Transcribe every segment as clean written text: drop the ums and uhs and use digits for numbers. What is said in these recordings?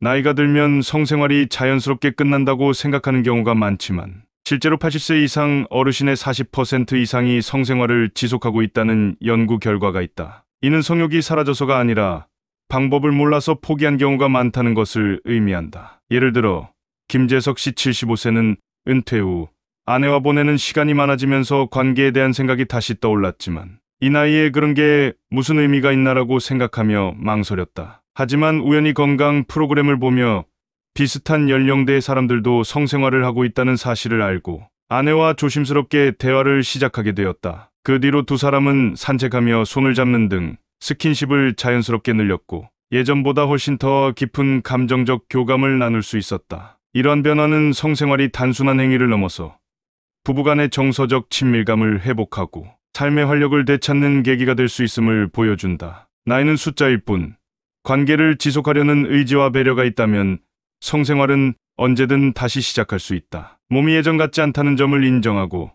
나이가 들면 성생활이 자연스럽게 끝난다고 생각하는 경우가 많지만 실제로 80세 이상 어르신의 40% 이상이 성생활을 지속하고 있다는 연구 결과가 있다. 이는 성욕이 사라져서가 아니라 방법을 몰라서 포기한 경우가 많다는 것을 의미한다. 예를 들어 김재석 씨 75세는 은퇴 후 아내와 보내는 시간이 많아지면서 관계에 대한 생각이 다시 떠올랐지만 이 나이에 그런 게 무슨 의미가 있나라고 생각하며 망설였다. 하지만 우연히 건강 프로그램을 보며 비슷한 연령대의 사람들도 성생활을 하고 있다는 사실을 알고 아내와 조심스럽게 대화를 시작하게 되었다. 그 뒤로 두 사람은 산책하며 손을 잡는 등 스킨십을 자연스럽게 늘렸고 예전보다 훨씬 더 깊은 감정적 교감을 나눌 수 있었다. 이러한 변화는 성생활이 단순한 행위를 넘어서 부부간의 정서적 친밀감을 회복하고 삶의 활력을 되찾는 계기가 될 수 있음을 보여준다. 나이는 숫자일 뿐 관계를 지속하려는 의지와 배려가 있다면 성생활은 언제든 다시 시작할 수 있다. 몸이 예전 같지 않다는 점을 인정하고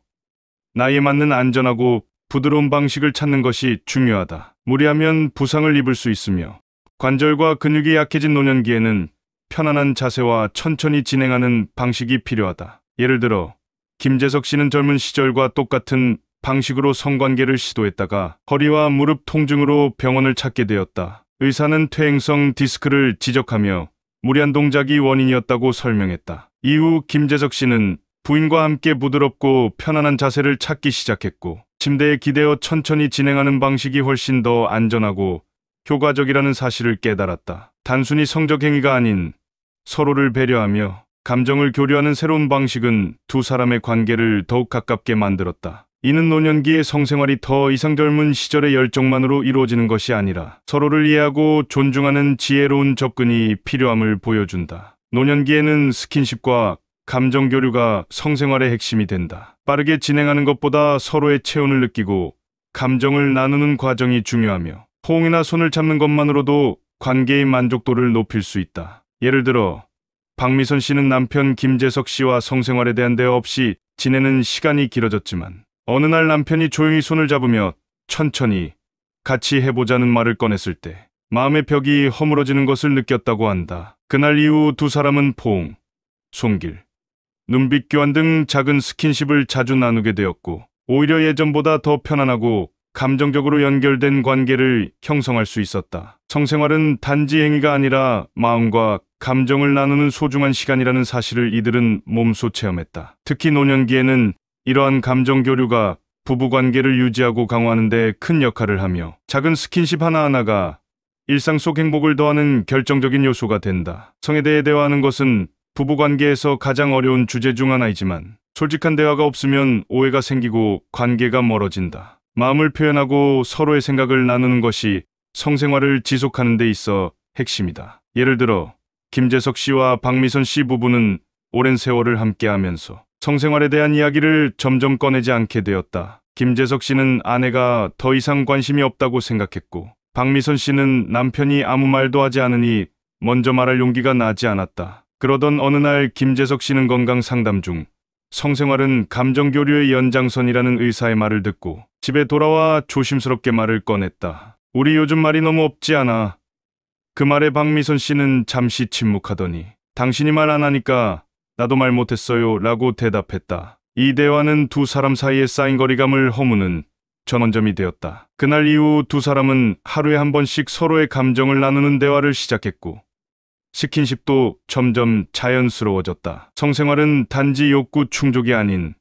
나이에 맞는 안전하고 부드러운 방식을 찾는 것이 중요하다. 무리하면 부상을 입을 수 있으며 관절과 근육이 약해진 노년기에는 편안한 자세와 천천히 진행하는 방식이 필요하다. 예를 들어 김재석 씨는 젊은 시절과 똑같은 방식으로 성관계를 시도했다가 허리와 무릎 통증으로 병원을 찾게 되었다. 의사는 퇴행성 디스크를 지적하며 무리한 동작이 원인이었다고 설명했다. 이후 김재석 씨는 부인과 함께 부드럽고 편안한 자세를 찾기 시작했고 침대에 기대어 천천히 진행하는 방식이 훨씬 더 안전하고 효과적이라는 사실을 깨달았다. 단순히 성적 행위가 아닌 서로를 배려하며 감정을 교류하는 새로운 방식은 두 사람의 관계를 더욱 가깝게 만들었다. 이는 노년기의 성생활이 더 이상 젊은 시절의 열정만으로 이루어지는 것이 아니라 서로를 이해하고 존중하는 지혜로운 접근이 필요함을 보여준다. 노년기에는 스킨십과 감정 교류가 성생활의 핵심이 된다. 빠르게 진행하는 것보다 서로의 체온을 느끼고 감정을 나누는 과정이 중요하며 호응이나 손을 잡는 것만으로도 관계의 만족도를 높일 수 있다. 예를 들어 박미선 씨는 남편 김재석 씨와 성생활에 대한 대화 없이 지내는 시간이 길어졌지만 어느 날 남편이 조용히 손을 잡으며 천천히 같이 해보자는 말을 꺼냈을 때 마음의 벽이 허물어지는 것을 느꼈다고 한다. 그날 이후 두 사람은 포옹, 손길, 눈빛 교환 등 작은 스킨십을 자주 나누게 되었고 오히려 예전보다 더 편안하고 감정적으로 연결된 관계를 형성할 수 있었다. 성생활은 단지 행위가 아니라 마음과 감정을 나누는 소중한 시간이라는 사실을 이들은 몸소 체험했다. 특히 노년기에는 이러한 감정 교류가 부부관계를 유지하고 강화하는 데 큰 역할을 하며 작은 스킨십 하나하나가 일상 속 행복을 더하는 결정적인 요소가 된다. 성에 대해 대화하는 것은 부부관계에서 가장 어려운 주제 중 하나이지만 솔직한 대화가 없으면 오해가 생기고 관계가 멀어진다. 마음을 표현하고 서로의 생각을 나누는 것이 성생활을 지속하는 데 있어 핵심이다. 예를 들어 김재석 씨와 박미선 씨 부부는 오랜 세월을 함께하면서 성생활에 대한 이야기를 점점 꺼내지 않게 되었다. 김재석 씨는 아내가 더 이상 관심이 없다고 생각했고 박미선 씨는 남편이 아무 말도 하지 않으니 먼저 말할 용기가 나지 않았다. 그러던 어느 날 김재석 씨는 건강 상담 중 성생활은 감정 교류의 연장선이라는 의사의 말을 듣고 집에 돌아와 조심스럽게 말을 꺼냈다. 우리 요즘 말이 너무 없지 않아? 그 말에 박미선 씨는 잠시 침묵하더니 당신이 말 안 하니까 나도 말 못했어요 라고 대답했다. 이 대화는 두 사람 사이에 쌓인 거리감을 허무는 전환점이 되었다. 그날 이후 두 사람은 하루에 한 번씩 서로의 감정을 나누는 대화를 시작했고 스킨십도 점점 자연스러워졌다. 성생활은 단지 욕구 충족이 아닌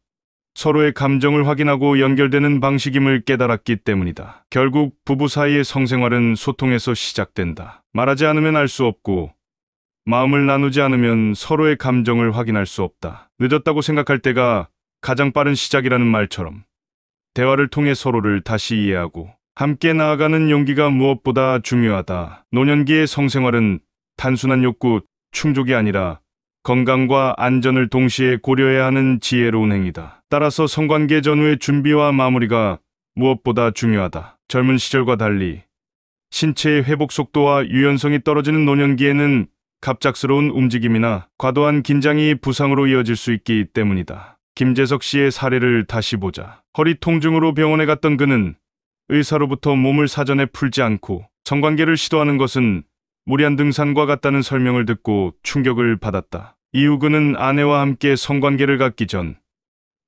서로의 감정을 확인하고 연결되는 방식임을 깨달았기 때문이다. 결국 부부 사이의 성생활은 소통에서 시작된다. 말하지 않으면 알 수 없고 마음을 나누지 않으면 서로의 감정을 확인할 수 없다. 늦었다고 생각할 때가 가장 빠른 시작이라는 말처럼 대화를 통해 서로를 다시 이해하고 함께 나아가는 용기가 무엇보다 중요하다. 노년기의 성생활은 단순한 욕구 충족이 아니라 건강과 안전을 동시에 고려해야 하는 지혜로운 행위다. 따라서 성관계 전후의 준비와 마무리가 무엇보다 중요하다. 젊은 시절과 달리 신체의 회복 속도와 유연성이 떨어지는 노년기에는 갑작스러운 움직임이나 과도한 긴장이 부상으로 이어질 수 있기 때문이다. 김재석 씨의 사례를 다시 보자. 허리 통증으로 병원에 갔던 그는 의사로부터 몸을 사전에 풀지 않고 성관계를 시도하는 것은 무리한 등산과 같다는 설명을 듣고 충격을 받았다. 이후 그는 아내와 함께 성관계를 갖기 전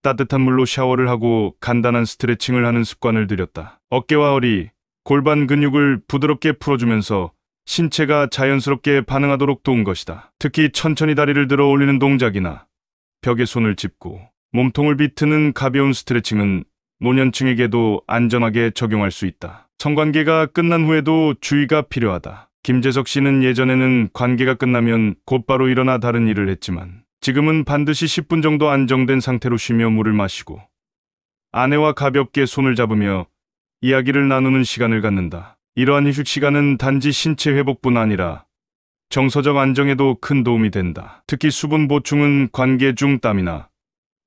따뜻한 물로 샤워를 하고 간단한 스트레칭을 하는 습관을 들였다. 어깨와 허리, 골반 근육을 부드럽게 풀어주면서 신체가 자연스럽게 반응하도록 도운 것이다. 특히 천천히 다리를 들어 올리는 동작이나 벽에 손을 짚고 몸통을 비트는 가벼운 스트레칭은 노년층에게도 안전하게 적용할 수 있다. 성관계가 끝난 후에도 주의가 필요하다. 김재석 씨는 예전에는 관계가 끝나면 곧바로 일어나 다른 일을 했지만 지금은 반드시 10분 정도 안정된 상태로 쉬며 물을 마시고 아내와 가볍게 손을 잡으며 이야기를 나누는 시간을 갖는다. 이러한 휴식 시간은 단지 신체 회복뿐 아니라 정서적 안정에도 큰 도움이 된다. 특히 수분 보충은 관계 중 땀이나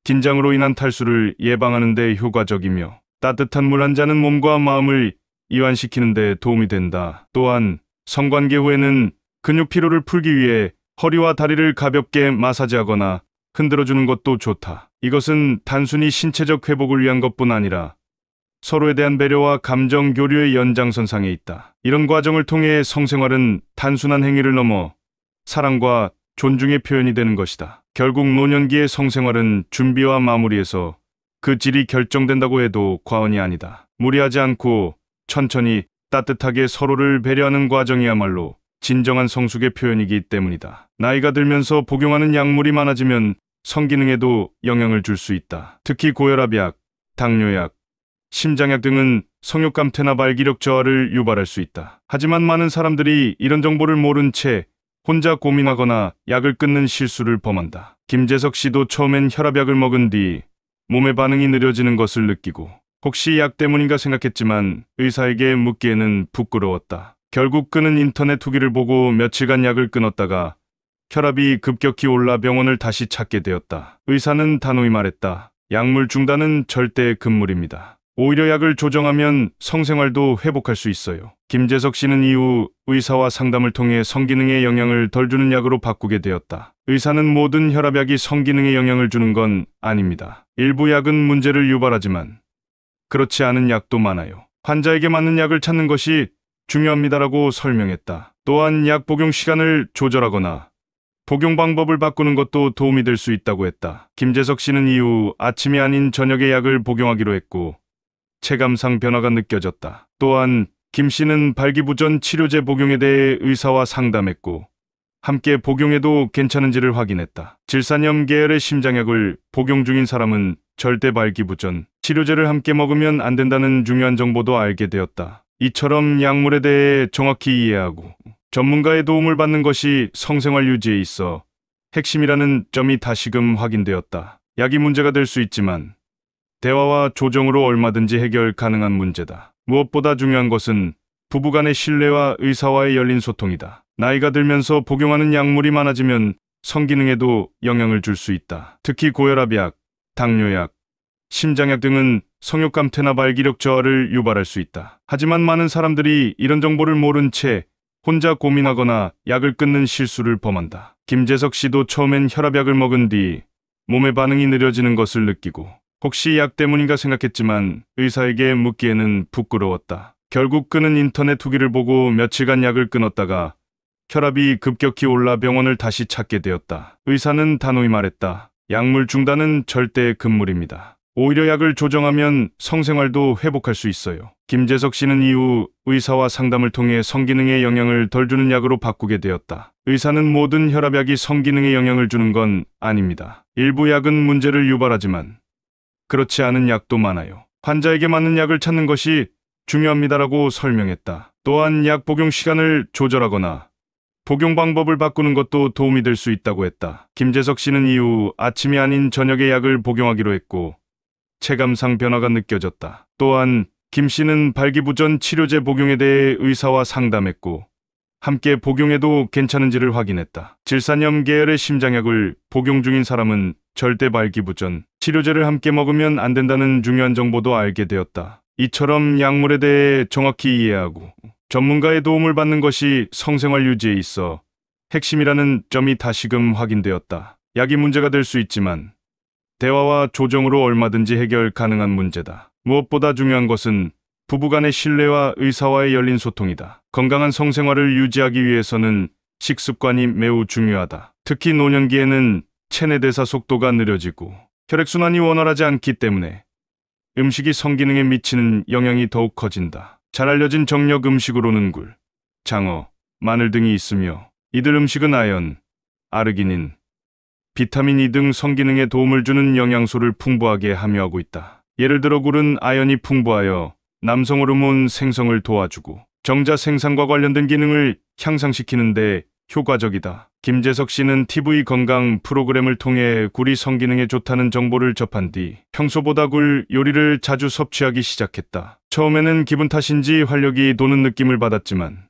긴장으로 인한 탈수를 예방하는 데 효과적이며 따뜻한 물 한 잔은 몸과 마음을 이완시키는 데 도움이 된다. 또한 성관계 후에는 근육 피로를 풀기 위해 허리와 다리를 가볍게 마사지하거나 흔들어주는 것도 좋다. 이것은 단순히 신체적 회복을 위한 것뿐 아니라 서로에 대한 배려와 감정 교류의 연장선상에 있다. 이런 과정을 통해 성생활은 단순한 행위를 넘어 사랑과 존중의 표현이 되는 것이다. 결국 노년기의 성생활은 준비와 마무리에서 그 질이 결정된다고 해도 과언이 아니다. 무리하지 않고 천천히 따뜻하게 서로를 배려하는 과정이야말로 진정한 성숙의 표현이기 때문이다. 나이가 들면서 복용하는 약물이 많아지면 성기능에도 영향을 줄 수 있다. 특히 고혈압약, 당뇨약, 심장약 등은 성욕 감퇴나 발기력 저하를 유발할 수 있다. 하지만 많은 사람들이 이런 정보를 모른 채 혼자 고민하거나 약을 끊는 실수를 범한다. 김재석 씨도 처음엔 혈압약을 먹은 뒤 몸의 반응이 느려지는 것을 느끼고 혹시 약 때문인가 생각했지만 의사에게 묻기에는 부끄러웠다. 결국 그는 인터넷 후기를 보고 며칠간 약을 끊었다가 혈압이 급격히 올라 병원을 다시 찾게 되었다. 의사는 단호히 말했다. 약물 중단은 절대 금물입니다. 오히려 약을 조정하면 성생활도 회복할 수 있어요. 김재석 씨는 이후 의사와 상담을 통해 성기능에 영향을 덜 주는 약으로 바꾸게 되었다. 의사는 모든 혈압약이 성기능에 영향을 주는 건 아닙니다. 일부 약은 문제를 유발하지만 그렇지 않은 약도 많아요. 환자에게 맞는 약을 찾는 것이 중요합니다라고 설명했다. 또한 약 복용 시간을 조절하거나 복용 방법을 바꾸는 것도 도움이 될 수 있다고 했다. 김재석 씨는 이후 아침이 아닌 저녁에 약을 복용하기로 했고 체감상 변화가 느껴졌다. 또한 김 씨는 발기부전 치료제 복용에 대해 의사와 상담했고 함께 복용해도 괜찮은지를 확인했다. 질산염 계열의 심장약을 복용 중인 사람은 절대 발기부전 치료제를 함께 먹으면 안 된다는 중요한 정보도 알게 되었다. 이처럼 약물에 대해 정확히 이해하고 전문가의 도움을 받는 것이 성생활 유지에 있어 핵심이라는 점이 다시금 확인되었다. 약이 문제가 될 수 있지만 대화와 조정으로 얼마든지 해결 가능한 문제다. 무엇보다 중요한 것은 부부간의 신뢰와 의사와의 열린 소통이다. 나이가 들면서 복용하는 약물이 많아지면 성기능에도 영향을 줄 수 있다. 특히 고혈압약, 당뇨약, 심장약 등은 성욕 감퇴나 발기력 저하를 유발할 수 있다. 하지만 많은 사람들이 이런 정보를 모른 채 혼자 고민하거나 약을 끊는 실수를 범한다. 김재석 씨도 처음엔 혈압약을 먹은 뒤 몸의 반응이 느려지는 것을 느끼고 혹시 약 때문인가 생각했지만 의사에게 묻기에는 부끄러웠다. 결국 그는 인터넷 후기를 보고 며칠간 약을 끊었다가 혈압이 급격히 올라 병원을 다시 찾게 되었다. 의사는 단호히 말했다. 약물 중단은 절대 금물입니다. 오히려 약을 조정하면 성생활도 회복할 수 있어요. 김재석 씨는 이후 의사와 상담을 통해 성기능에 영향을 덜 주는 약으로 바꾸게 되었다. 의사는 모든 혈압약이 성기능에 영향을 주는 건 아닙니다. 일부 약은 문제를 유발하지만 그렇지 않은 약도 많아요. 환자에게 맞는 약을 찾는 것이 중요합니다라고 설명했다. 또한 약 복용 시간을 조절하거나 복용 방법을 바꾸는 것도 도움이 될 수 있다고 했다. 김재석 씨는 이후 아침이 아닌 저녁에 약을 복용하기로 했고 체감상 변화가 느껴졌다. 또한 김 씨는 발기부전 치료제 복용에 대해 의사와 상담했고 함께 복용해도 괜찮은지를 확인했다. 질산염 계열의 심장약을 복용 중인 사람은 절대 발기부전 치료제를 함께 먹으면 안 된다는 중요한 정보도 알게 되었다. 이처럼 약물에 대해 정확히 이해하고 전문가의 도움을 받는 것이 성생활 유지에 있어 핵심이라는 점이 다시금 확인되었다. 약이 문제가 될 수 있지만 대화와 조정으로 얼마든지 해결 가능한 문제다. 무엇보다 중요한 것은 부부간의 신뢰와 의사와의 열린 소통이다. 건강한 성생활을 유지하기 위해서는 식습관이 매우 중요하다. 특히 노년기에는 체내대사 속도가 느려지고 혈액순환이 원활하지 않기 때문에 음식이 성기능에 미치는 영향이 더욱 커진다. 잘 알려진 정력 음식으로는 굴, 장어, 마늘 등이 있으며 이들 음식은 아연, 아르기닌, 비타민 E 등 성기능에 도움을 주는 영양소를 풍부하게 함유하고 있다. 예를 들어 굴은 아연이 풍부하여 남성 호르몬 생성을 도와주고 정자 생산과 관련된 기능을 향상시키는 데 효과적이다. 김재석 씨는 TV 건강 프로그램을 통해 굴이 성기능에 좋다는 정보를 접한 뒤 평소보다 굴 요리를 자주 섭취하기 시작했다. 처음에는 기분 탓인지 활력이 도는 느낌을 받았지만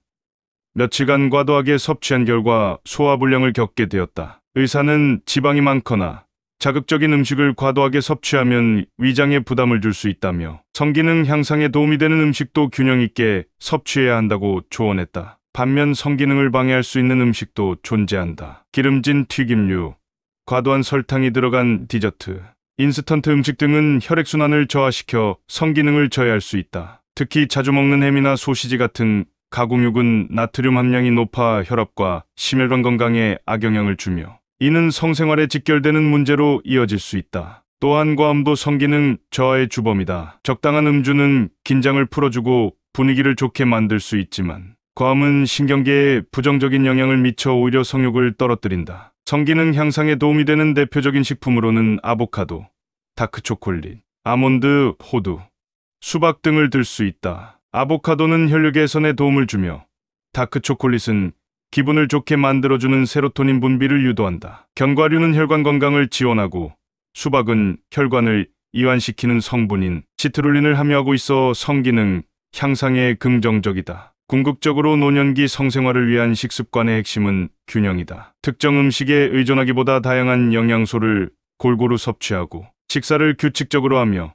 며칠간 과도하게 섭취한 결과 소화불량을 겪게 되었다. 의사는 지방이 많거나 자극적인 음식을 과도하게 섭취하면 위장에 부담을 줄 수 있다며 성기능 향상에 도움이 되는 음식도 균형 있게 섭취해야 한다고 조언했다. 반면 성기능을 방해할 수 있는 음식도 존재한다. 기름진 튀김류, 과도한 설탕이 들어간 디저트, 인스턴트 음식 등은 혈액순환을 저하시켜 성기능을 저해할 수 있다. 특히 자주 먹는 햄이나 소시지 같은 가공육은 나트륨 함량이 높아 혈압과 심혈관 건강에 악영향을 주며 이는 성생활에 직결되는 문제로 이어질 수 있다. 또한 과음도 성기능 저하의 주범이다. 적당한 음주는 긴장을 풀어주고 분위기를 좋게 만들 수 있지만 과음은 신경계에 부정적인 영향을 미쳐 오히려 성욕을 떨어뜨린다. 성기능 향상에 도움이 되는 대표적인 식품으로는 아보카도, 다크초콜릿, 아몬드, 호두, 수박 등을 들 수 있다. 아보카도는 혈류 개선에 도움을 주며 다크초콜릿은 기분을 좋게 만들어주는 세로토닌 분비를 유도한다. 견과류는 혈관 건강을 지원하고 수박은 혈관을 이완시키는 성분인 시트룰린을 함유하고 있어 성기능 향상에 긍정적이다. 궁극적으로 노년기 성생활을 위한 식습관의 핵심은 균형이다. 특정 음식에 의존하기보다 다양한 영양소를 골고루 섭취하고 식사를 규칙적으로 하며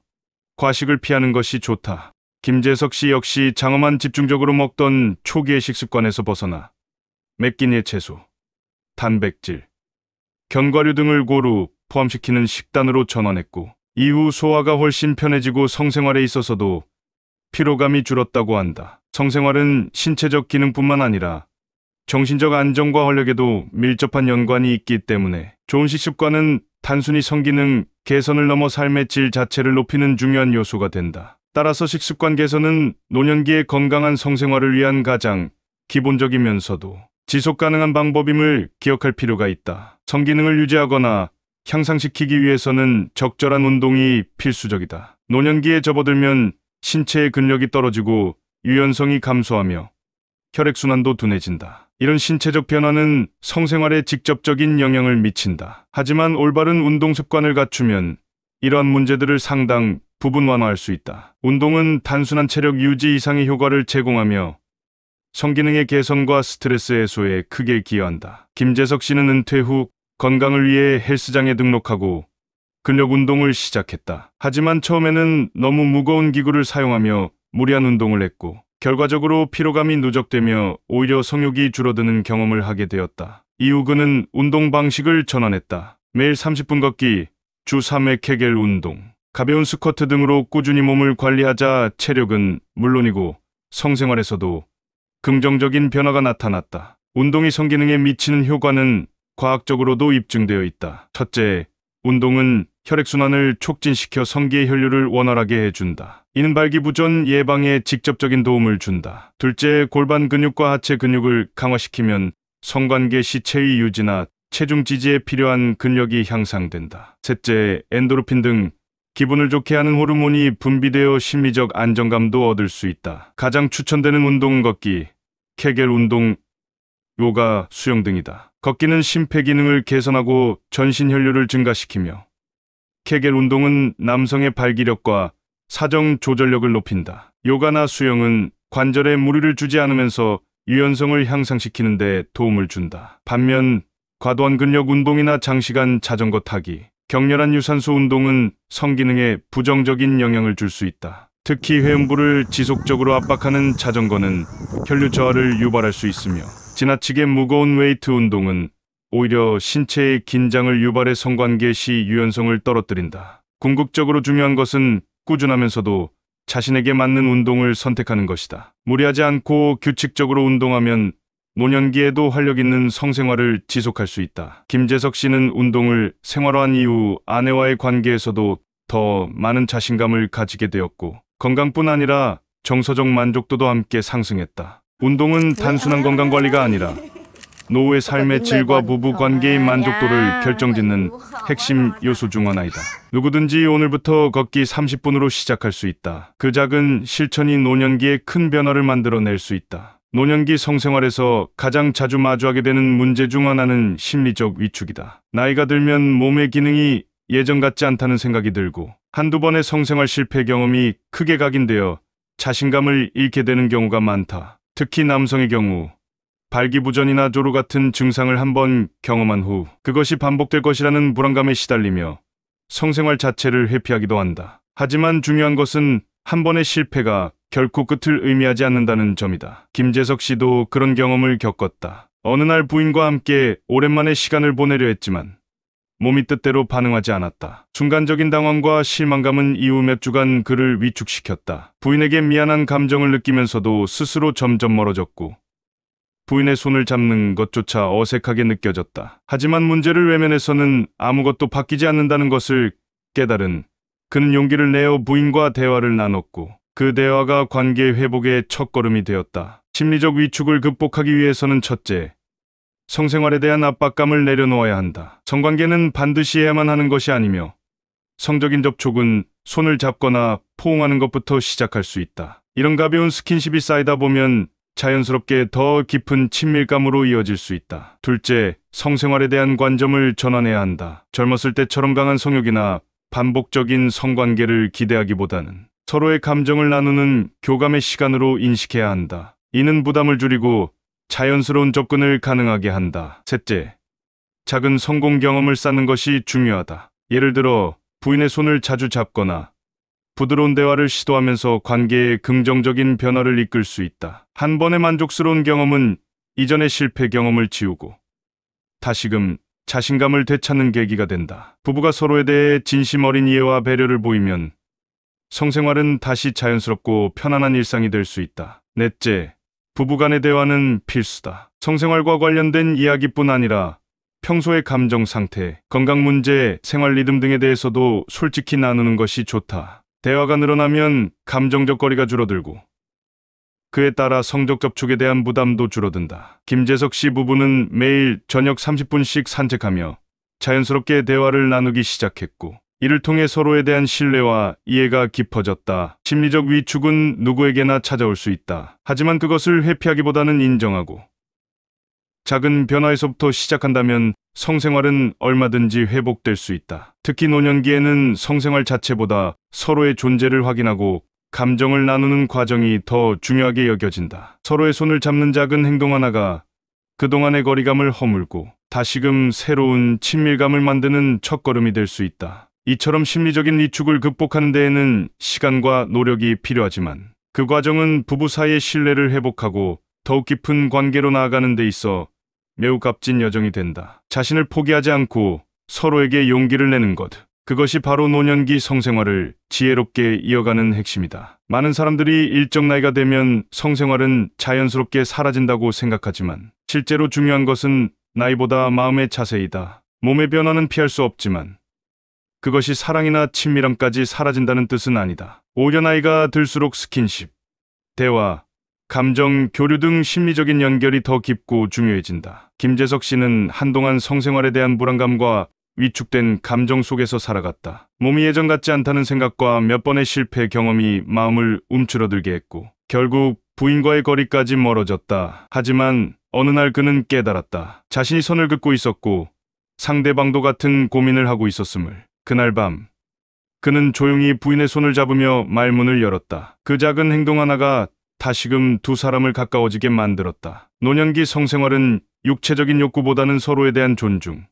과식을 피하는 것이 좋다. 김재석 씨 역시 장어만 집중적으로 먹던 초기의 식습관에서 벗어나 몇 끼니의 채소, 단백질, 견과류 등을 고루 포함시키는 식단으로 전환했고 이후 소화가 훨씬 편해지고 성생활에 있어서도 피로감이 줄었다고 한다. 성생활은 신체적 기능뿐만 아니라 정신적 안정과 활력에도 밀접한 연관이 있기 때문에 좋은 식습관은 단순히 성기능 개선을 넘어 삶의 질 자체를 높이는 중요한 요소가 된다. 따라서 식습관 개선은 노년기의 건강한 성생활을 위한 가장 기본적이면서도 지속 가능한 방법임을 기억할 필요가 있다. 성기능을 유지하거나 향상시키기 위해서는 적절한 운동이 필수적이다. 노년기에 접어들면 신체의 근력이 떨어지고 유연성이 감소하며 혈액순환도 둔해진다. 이런 신체적 변화는 성생활에 직접적인 영향을 미친다. 하지만 올바른 운동 습관을 갖추면 이러한 문제들을 상당 부분 완화할 수 있다. 운동은 단순한 체력 유지 이상의 효과를 제공하며 성기능의 개선과 스트레스 해소에 크게 기여한다. 김재석 씨는 은퇴 후 건강을 위해 헬스장에 등록하고 근력 운동을 시작했다. 하지만 처음에는 너무 무거운 기구를 사용하며 무리한 운동을 했고 결과적으로 피로감이 누적되며 오히려 성욕이 줄어드는 경험을 하게 되었다. 이후 그는 운동 방식을 전환했다. 매일 30분 걷기, 주 3회 케겔 운동, 가벼운 스쿼트 등으로 꾸준히 몸을 관리하자 체력은 물론이고 성생활에서도 긍정적인 변화가 나타났다. 운동이 성기능에 미치는 효과는 과학적으로도 입증되어 있다. 첫째, 운동은 혈액순환을 촉진시켜 성기의 혈류를 원활하게 해준다. 이는 발기부전 예방에 직접적인 도움을 준다. 둘째, 골반 근육과 하체 근육을 강화시키면 성관계 시 체위 유지나 체중 지지에 필요한 근력이 향상된다. 셋째, 엔도르핀 등 기분을 좋게 하는 호르몬이 분비되어 심리적 안정감도 얻을 수 있다. 가장 추천되는 운동은 걷기, 케겔 운동, 요가, 수영 등이다. 걷기는 심폐기능을 개선하고 전신 혈류를 증가시키며 케겔 운동은 남성의 발기력과 사정 조절력을 높인다. 요가나 수영은 관절에 무리를 주지 않으면서 유연성을 향상시키는 데 도움을 준다. 반면 과도한 근력 운동이나 장시간 자전거 타기, 격렬한 유산소 운동은 성기능에 부정적인 영향을 줄 수 있다. 특히 회음부를 지속적으로 압박하는 자전거는 혈류 저하를 유발할 수 있으며 지나치게 무거운 웨이트 운동은 오히려 신체의 긴장을 유발해 성관계 시 유연성을 떨어뜨린다. 궁극적으로 중요한 것은 꾸준하면서도 자신에게 맞는 운동을 선택하는 것이다. 무리하지 않고 규칙적으로 운동하면 노년기에도 활력 있는 성생활을 지속할 수 있다. 김재석 씨는 운동을 생활화한 이후 아내와의 관계에서도 더 많은 자신감을 가지게 되었고, 건강뿐 아니라 정서적 만족도도 함께 상승했다. 운동은 단순한 건강관리가 아니라 노후의 삶의 질과 부부 관계의 만족도를 결정짓는 핵심 요소 중 하나이다. 누구든지 오늘부터 걷기 30분으로 시작할 수 있다. 그 작은 실천이 노년기에 큰 변화를 만들어낼 수 있다. 노년기 성생활에서 가장 자주 마주하게 되는 문제 중 하나는 심리적 위축이다. 나이가 들면 몸의 기능이 예전 같지 않다는 생각이 들고, 한두 번의 성생활 실패 경험이 크게 각인되어 자신감을 잃게 되는 경우가 많다. 특히 남성의 경우 발기부전이나 조루 같은 증상을 한번 경험한 후 그것이 반복될 것이라는 불안감에 시달리며 성생활 자체를 회피하기도 한다. 하지만 중요한 것은 한 번의 실패가 결코 끝을 의미하지 않는다는 점이다. 김재석 씨도 그런 경험을 겪었다. 어느 날 부인과 함께 오랜만에 시간을 보내려 했지만 몸이 뜻대로 반응하지 않았다. 순간적인 당황과 실망감은 이후 몇 주간 그를 위축시켰다. 부인에게 미안한 감정을 느끼면서도 스스로 점점 멀어졌고, 부인의 손을 잡는 것조차 어색하게 느껴졌다. 하지만 문제를 외면해서는 아무것도 바뀌지 않는다는 것을 깨달은 그는 용기를 내어 부인과 대화를 나눴고, 그 대화가 관계 회복의 첫걸음이 되었다. 심리적 위축을 극복하기 위해서는 첫째, 성생활에 대한 압박감을 내려놓아야 한다. 성관계는 반드시 해야만 하는 것이 아니며 성적인 접촉은 손을 잡거나 포옹하는 것부터 시작할 수 있다. 이런 가벼운 스킨십이 쌓이다 보면 자연스럽게 더 깊은 친밀감으로 이어질 수 있다. 둘째, 성생활에 대한 관점을 전환해야 한다. 젊었을 때처럼 강한 성욕이나 반복적인 성관계를 기대하기보다는 서로의 감정을 나누는 교감의 시간으로 인식해야 한다. 이는 부담을 줄이고 자연스러운 접근을 가능하게 한다. 셋째, 작은 성공 경험을 쌓는 것이 중요하다. 예를 들어 부인의 손을 자주 잡거나 부드러운 대화를 시도하면서 관계에 긍정적인 변화를 이끌 수 있다. 한 번의 만족스러운 경험은 이전의 실패 경험을 지우고 다시금 자신감을 되찾는 계기가 된다. 부부가 서로에 대해 진심 어린 이해와 배려를 보이면 성생활은 다시 자연스럽고 편안한 일상이 될 수 있다. 넷째, 부부간의 대화는 필수다. 성생활과 관련된 이야기뿐 아니라 평소의 감정 상태, 건강 문제, 생활 리듬 등에 대해서도 솔직히 나누는 것이 좋다. 대화가 늘어나면 감정적 거리가 줄어들고 그에 따라 성적 접촉에 대한 부담도 줄어든다. 김재석 씨 부부는 매일 저녁 30분씩 산책하며 자연스럽게 대화를 나누기 시작했고, 이를 통해 서로에 대한 신뢰와 이해가 깊어졌다. 심리적 위축은 누구에게나 찾아올 수 있다. 하지만 그것을 회피하기보다는 인정하고 작은 변화에서부터 시작한다면 성생활은 얼마든지 회복될 수 있다. 특히 노년기에는 성생활 자체보다 서로의 존재를 확인하고 감정을 나누는 과정이 더 중요하게 여겨진다. 서로의 손을 잡는 작은 행동 하나가 그동안의 거리감을 허물고 다시금 새로운 친밀감을 만드는 첫걸음이 될 수 있다. 이처럼 심리적인 위축을 극복하는 데에는 시간과 노력이 필요하지만 그 과정은 부부 사이의 신뢰를 회복하고 더욱 깊은 관계로 나아가는 데 있어 매우 값진 여정이 된다. 자신을 포기하지 않고 서로에게 용기를 내는 것, 그것이 바로 노년기 성생활을 지혜롭게 이어가는 핵심이다. 많은 사람들이 일정 나이가 되면 성생활은 자연스럽게 사라진다고 생각하지만 실제로 중요한 것은 나이보다 마음의 자세이다. 몸의 변화는 피할 수 없지만 그것이 사랑이나 친밀함까지 사라진다는 뜻은 아니다. 오히려 나이가 들수록 스킨십, 대화, 감정, 교류 등 심리적인 연결이 더 깊고 중요해진다. 김재석 씨는 한동안 성생활에 대한 불안감과 위축된 감정 속에서 살아갔다. 몸이 예전 같지 않다는 생각과 몇 번의 실패 경험이 마음을 움츠러들게 했고 결국 부인과의 거리까지 멀어졌다. 하지만 어느 날 그는 깨달았다. 자신이 선을 긋고 있었고 상대방도 같은 고민을 하고 있었음을. 그날 밤 그는 조용히 부인의 손을 잡으며 말문을 열었다. 그 작은 행동 하나가 다시금 두 사람을 가까워지게 만들었다. 노년기 성생활은 육체적인 욕구보다는 서로에 대한 존중,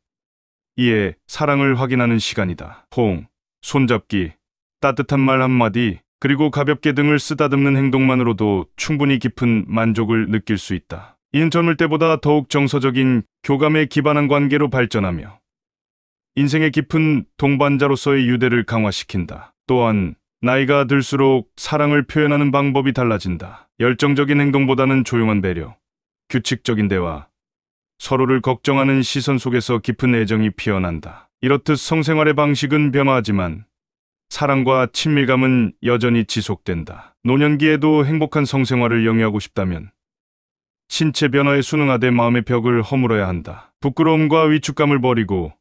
이해, 사랑을 확인하는 시간이다. 호응, 손잡기, 따뜻한 말 한마디, 그리고 가볍게 등을 쓰다듬는 행동만으로도 충분히 깊은 만족을 느낄 수 있다. 이는 젊을 때보다 더욱 정서적인 교감에 기반한 관계로 발전하며 인생의 깊은 동반자로서의 유대를 강화시킨다. 또한 나이가 들수록 사랑을 표현하는 방법이 달라진다. 열정적인 행동보다는 조용한 배려, 규칙적인 대화, 서로를 걱정하는 시선 속에서 깊은 애정이 피어난다. 이렇듯 성생활의 방식은 변화하지만 사랑과 친밀감은 여전히 지속된다. 노년기에도 행복한 성생활을 영위하고 싶다면 신체 변화에 순응하되 마음의 벽을 허물어야 한다. 부끄러움과 위축감을 버리고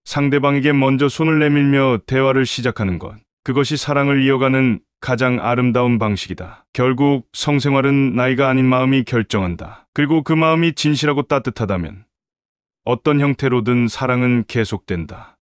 상대방에게 먼저 손을 내밀며 대화를 시작하는 것. 그것이 사랑을 이어가는 가장 아름다운 방식이다. 결국 성생활은 나이가 아닌 마음이 결정한다. 그리고 그 마음이 진실하고 따뜻하다면 어떤 형태로든 사랑은 계속된다.